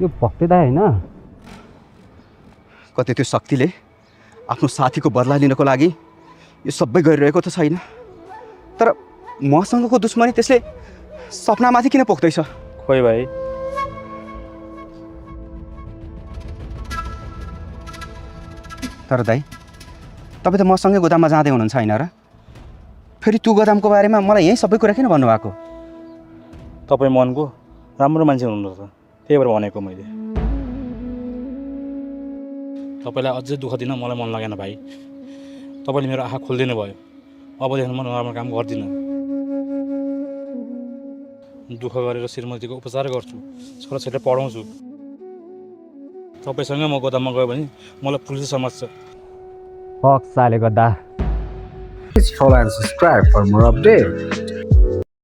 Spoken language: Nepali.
यो भक्ते दाइ होइन? कतै त्यो शक्तिले आफ्नो साथीको बदला लिनको लागि यो सबै गरिरहेको त छैन, तर मसँगको दुश्मनी त्यसले सपनामाथि किन पोख्दैछ? खोइ भाइ, तर दाइ, तपाईँ त मसँगै गोदाममा जाँदै हुनुहुन्छ होइन र? फेरि त्यो गोदामको बारेमा मलाई यहीँ सबै कुरा किन भन्नुभएको? तपाईँ मनको राम्रो मान्छे हुनुहुन्छ, त्यही भएर भनेको मैले। तपाईँलाई अझै दुःख दिन मलाई मन लागेन भाइ। तपाईँले मेरो आँखा खोलिदिनु भयो। अबदेखि म नराम्रो काम गर्दिनँ। दुःख गरेर श्रीमतीको उपचार गर्छु, छोराछोरीलाई पढाउँछु। तपाईँसँगै म गोदाममा गयो भने मलाई पुलिस समात्छ। फक साले गद्दा। Please follow and subscribe for more updates.